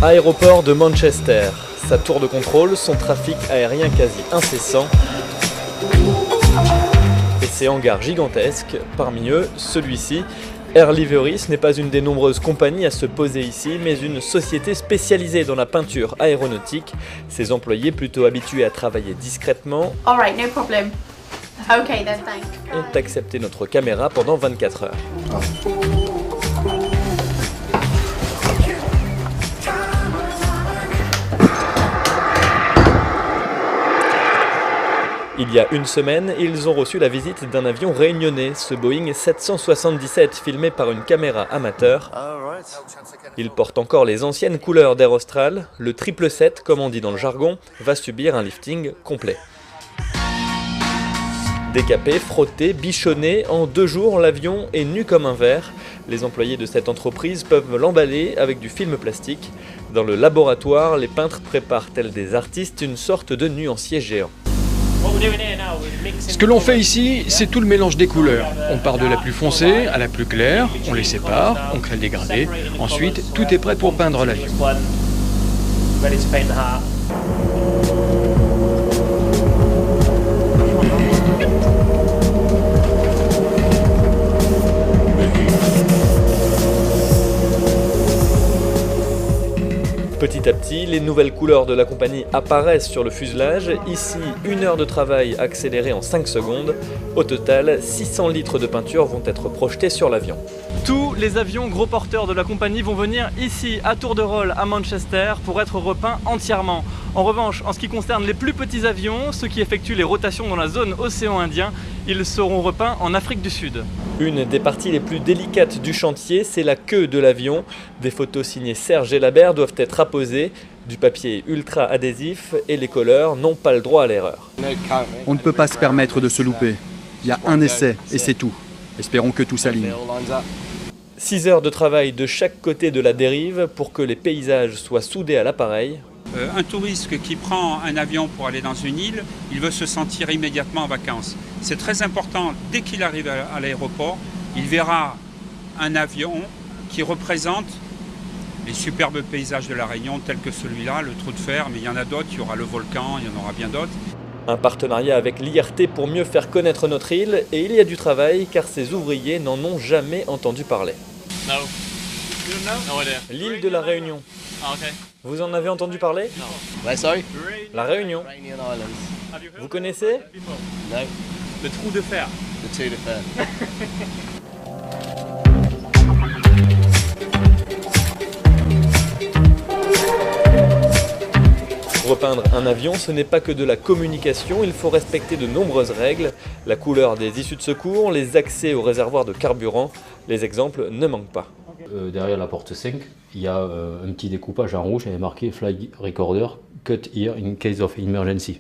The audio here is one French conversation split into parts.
Aéroport de Manchester. Sa tour de contrôle, son trafic aérien quasi incessant et ses hangars gigantesques, parmi eux celui-ci. Air Livery, ce n'est pas une des nombreuses compagnies à se poser ici, mais une société spécialisée dans la peinture aéronautique. Ses employés, plutôt habitués à travailler discrètement, Alright, no problem. Okay then, thanks. ont accepté notre caméra pendant 24 heures. Il y a une semaine, ils ont reçu la visite d'un avion réunionnais, ce Boeing 777 filmé par une caméra amateur. Il porte encore les anciennes couleurs d'Air Austral. Le 777, comme on dit dans le jargon, va subir un lifting complet. Décapé, frotté, bichonné, en 2 jours, l'avion est nu comme un verre. Les employés de cette entreprise peuvent l'emballer avec du film plastique. Dans le laboratoire, les peintres préparent, tels des artistes, une sorte de nuancier géant. Ce que l'on fait ici, c'est tout le mélange des couleurs. On part de la plus foncée à la plus claire, on les sépare, on crée le dégradé. Ensuite, tout est prêt pour peindre l'avion. Petit à petit, les nouvelles couleurs de la compagnie apparaissent sur le fuselage. Ici, 1 heure de travail accélérée en 5 secondes. Au total, 600 litres de peinture vont être projetés sur l'avion. Tous les avions gros porteurs de la compagnie vont venir ici, à tour de rôle, à Manchester, pour être repeints entièrement. En revanche, en ce qui concerne les plus petits avions, ceux qui effectuent les rotations dans la zone océan Indien, ils seront repeints en Afrique du Sud. Une des parties les plus délicates du chantier, c'est la queue de l'avion. Des photos signées Serge Gelabert doivent être apposées. Du papier ultra adhésif et les colleurs n'ont pas le droit à l'erreur. On ne peut pas se permettre de se louper. Il y a un essai et c'est tout. Espérons que tout s'aligne. 6 heures de travail de chaque côté de la dérive pour que les paysages soient soudés à l'appareil. Un touriste qui prend un avion pour aller dans une île, il veut se sentir immédiatement en vacances. C'est très important, dès qu'il arrive à l'aéroport, il verra un avion qui représente les superbes paysages de la Réunion, tels que celui-là, le trou de fer, mais il y en a d'autres, il y aura le volcan, il y en aura bien d'autres. Un partenariat avec l'IRT pour mieux faire connaître notre île, et il y a du travail car ces ouvriers n'en ont jamais entendu parler. L'île de la Réunion. Vous en avez entendu parler? La Réunion. Vous connaissez? Le trou de fer. Repeindre un avion, ce n'est pas que de la communication, il faut respecter de nombreuses règles. La couleur des issues de secours, les accès aux réservoirs de carburant, les exemples ne manquent pas. Derrière la porte 5, il y a un petit découpage en rouge, il y avait marqué Flight Recorder, cut here in case of emergency.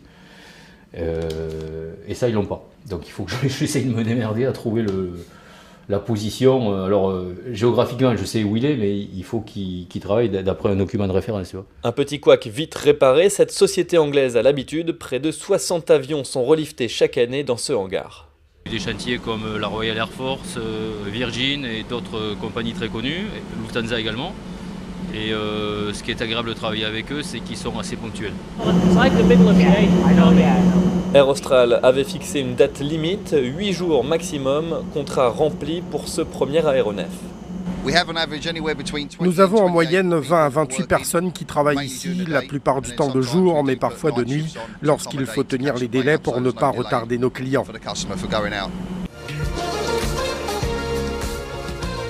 Et ça, ils l'ont pas. Donc il faut que j'essaye de me démerder à trouver la position. Alors géographiquement, je sais où il est, mais il faut qu'il travaille d'après un document de référence. Tu vois. Un petit couac vite réparé, cette société anglaise a l'habitude, près de 60 avions sont reliftés chaque année dans ce hangar. Des chantiers comme la Royal Air Force, Virgin et d'autres compagnies très connues, Lufthansa également. Et ce qui est agréable de travailler avec eux, c'est qu'ils sont assez ponctuels. Air Austral avait fixé une date limite, 8 jours maximum, contrat rempli pour ce premier aéronef. Nous avons en moyenne 20 à 28 personnes qui travaillent ici, la plupart du temps de jour, mais parfois de nuit, lorsqu'il faut tenir les délais pour ne pas retarder nos clients.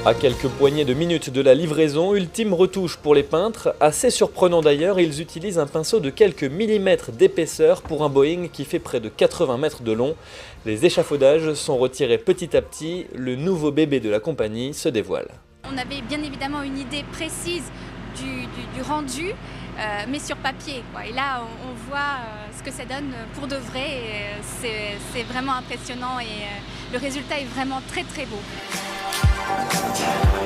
À quelques poignées de minutes de la livraison, ultime retouche pour les peintres. Assez surprenant d'ailleurs, ils utilisent un pinceau de quelques millimètres d'épaisseur pour un Boeing qui fait près de 80 mètres de long. Les échafaudages sont retirés petit à petit, le nouveau bébé de la compagnie se dévoile. On avait bien évidemment une idée précise du rendu, mais sur papier, quoi. Et là, on voit ce que ça donne pour de vrai. C'est vraiment impressionnant et le résultat est vraiment très très beau.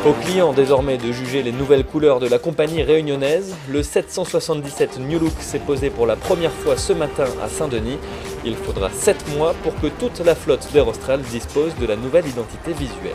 Aux clients désormais de juger les nouvelles couleurs de la compagnie réunionnaise, le 777 New Look s'est posé pour la première fois ce matin à Saint-Denis. Il faudra 7 mois pour que toute la flotte d'Air Austral dispose de la nouvelle identité visuelle.